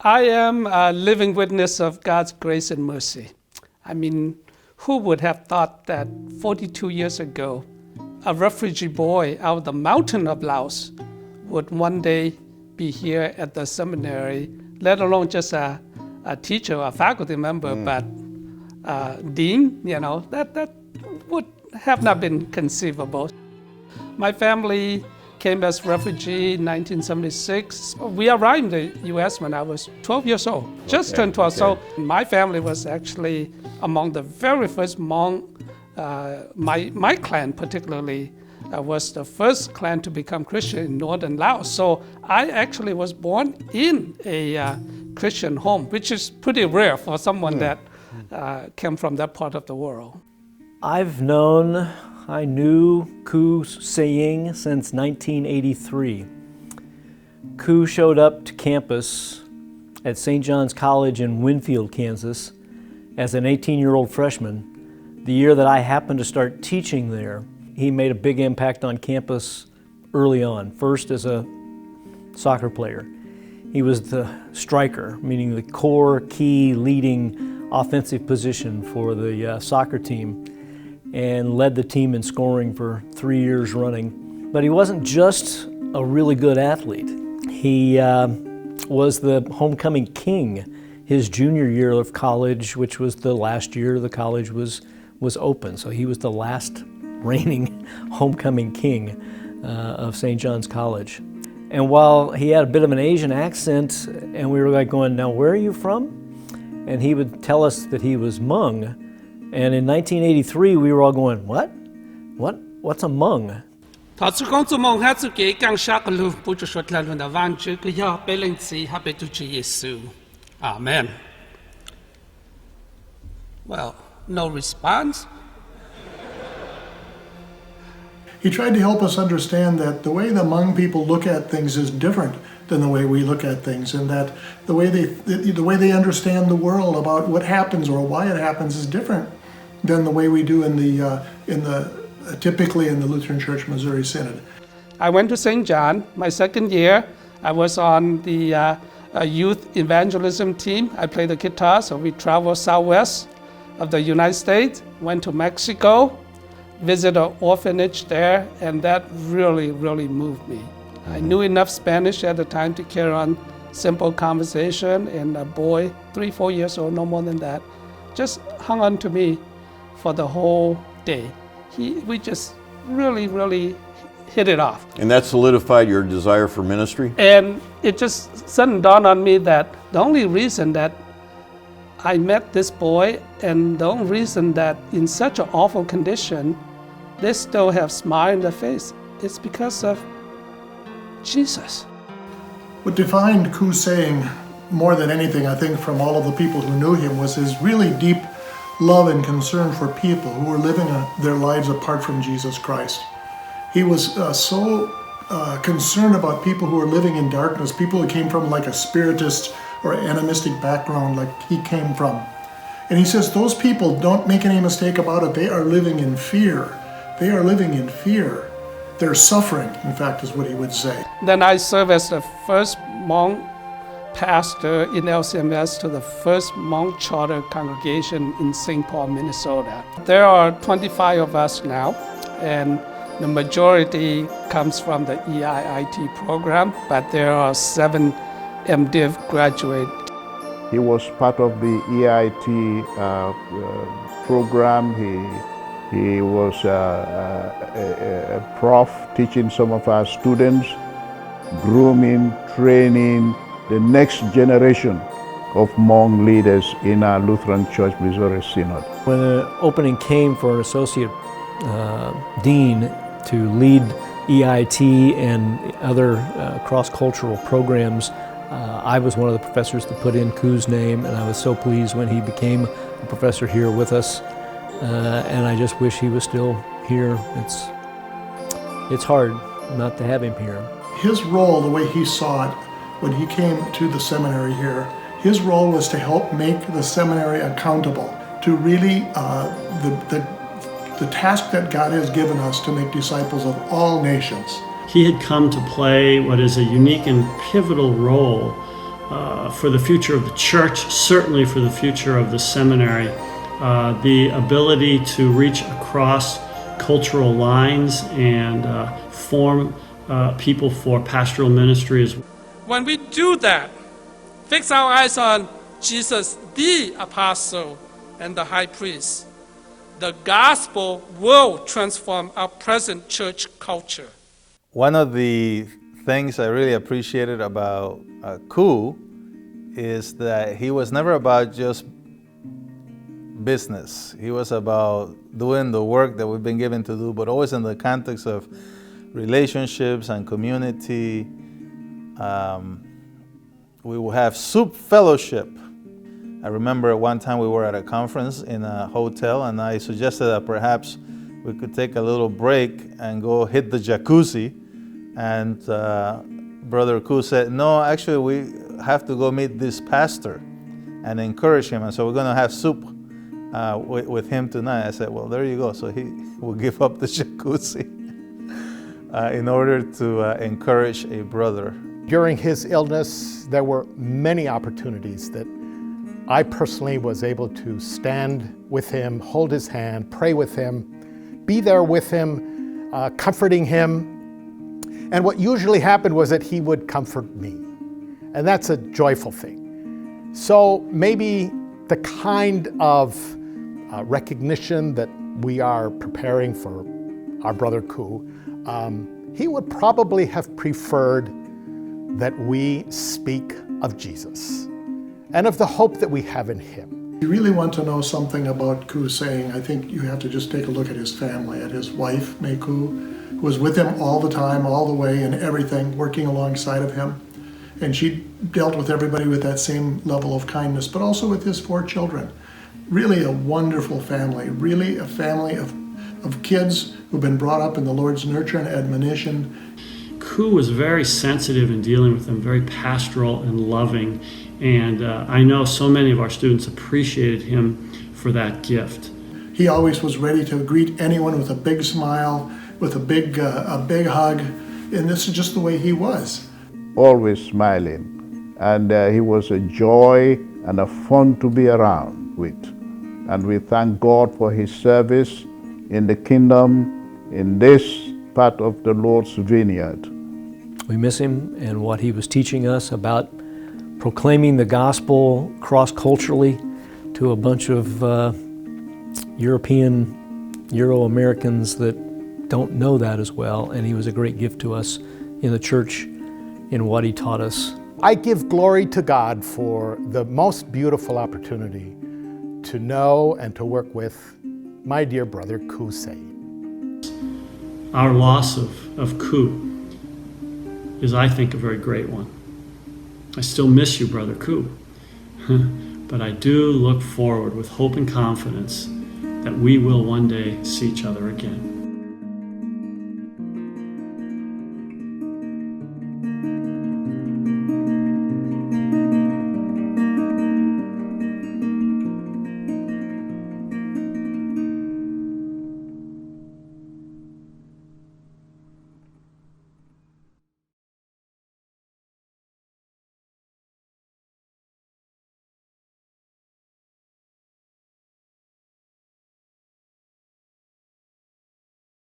I am a living witness of God's grace and mercy. I mean, who would have thought that 42 years ago, a refugee boy out of the mountain of Laos would one day be here at the seminary, let alone just a teacher or a faculty member, but dean, that would have not been conceivable. My family came as refugee in 1976. We arrived in the U.S. when I was 12 years old, just turned 12. Okay. So my family was actually among the very first Hmong. My clan particularly was the first clan to become Christian in northern Laos. So I actually was born in a Christian home, which is pretty rare for someone that came from that part of the world. I knew Kou Seying since 1983. Kou showed up to campus at St. John's College in Winfield, Kansas as an 18-year-old freshman. The year that I happened to start teaching there, he made a big impact on campus early on, first as a soccer player. He was the striker, meaning the core, key, leading offensive position for the soccer team, and led the team in scoring for 3 years running. But he wasn't just a really good athlete. He was the homecoming king his junior year of college, which was the last year the college was open. So he was the last reigning homecoming king of St. John's College. And while he had a bit of an Asian accent, and we were like going, now where are you from? And he would tell us that he was Hmong. And in 1983, we were all going, what? What's a Hmong? Amen. Well, no response. He tried to help us understand that the way the Hmong people look at things is different than the way we look at things, and that the way they understand the world about what happens or why it happens is different than the way we do typically in the Lutheran Church Missouri Synod. I went to St. John my second year. I was on the youth evangelism team. I played the guitar, so we traveled southwest of the United States, went to Mexico, visited an orphanage there, and that really, really moved me. I knew enough Spanish at the time to carry on simple conversation, and a boy, 3-4 years old, no more than that, just hung on to me for the whole day. We just really, really hit it off. And that solidified your desire for ministry? And it just suddenly dawned on me that the only reason that I met this boy, and the only reason that in such an awful condition, they still have smile in their face, it's because of Jesus. What defined Kou Seying more than anything, I think, from all of the people who knew him, was his really deep love and concern for people who were living their lives apart from Jesus Christ. He was so concerned about people who were living in darkness, people who came from like a spiritist or animistic background like he came from. And he says those people, don't make any mistake about it, they are living in fear. They are living in fear. They're suffering, in fact, is what he would say. Then I served as the first Hmong pastor in LCMS to the first Hmong charter congregation in St. Paul, Minnesota. There are 25 of us now, and the majority comes from the EIIT program, but there are 7 MDiv graduates. He was part of the EIT program. He was a prof teaching some of our students, grooming, training the next generation of Hmong leaders in our Lutheran Church Missouri Synod. When an opening came for an associate dean to lead EIT and other cross-cultural programs, I was one of the professors that put in Kou's name, and I was so pleased when he became a professor here with us. And I just wish he was still here. It's hard not to have him here. His role, the way he saw it when he came to the seminary here, his role was to help make the seminary accountable to really the task that God has given us to make disciples of all nations. He had come to play what is a unique and pivotal role for the future of the church, certainly for the future of the seminary. The ability to reach across cultural lines and form people for pastoral ministry is. When we do that, fix our eyes on Jesus, the apostle and the high priest, the gospel will transform our present church culture. One of the things I really appreciated about Kou is that he was never about just business. He was about doing the work that we've been given to do, but always in the context of relationships and community. We will have soup fellowship. I remember one time we were at a conference in a hotel, and I suggested that perhaps we could take a little break and go hit the jacuzzi. And Brother Kou said, no, actually we have to go meet this pastor and encourage him. And so we're going to have soup with him tonight. I said, well, there you go. So he will give up the jacuzzi in order to encourage a brother. During his illness, there were many opportunities that I personally was able to stand with him, hold his hand, pray with him, be there with him, comforting him. And what usually happened was that he would comfort me. And that's a joyful thing. So maybe the kind of recognition that we are preparing for our brother Kou, he would probably have preferred that we speak of Jesus and of the hope that we have in him. If you really want to know something about Kou Seying, I think you have to just take a look at his family, at his wife, Mei Kou, who was with him all the time, all the way, and everything, working alongside of him. And she dealt with everybody with that same level of kindness, but also with his 4 children. Really a wonderful family, really a family of kids who've been brought up in the Lord's nurture and admonition. Kou was very sensitive in dealing with them, very pastoral and loving. And I know so many of our students appreciated him for that gift. He always was ready to greet anyone with a big smile, with a big hug, and this is just the way he was. Always smiling, and he was a joy and a fun to be around with. And we thank God for his service in the kingdom, in this part of the Lord's vineyard. We miss him and what he was teaching us about proclaiming the gospel cross-culturally to a bunch of Euro-Americans that don't know that as well. And he was a great gift to us in the church in what he taught us. I give glory to God for the most beautiful opportunity to know and to work with my dear brother Kou Seying. Our loss of Kou is, I think, a very great one. I still miss you, Brother Kou, but I do look forward with hope and confidence that we will one day see each other again.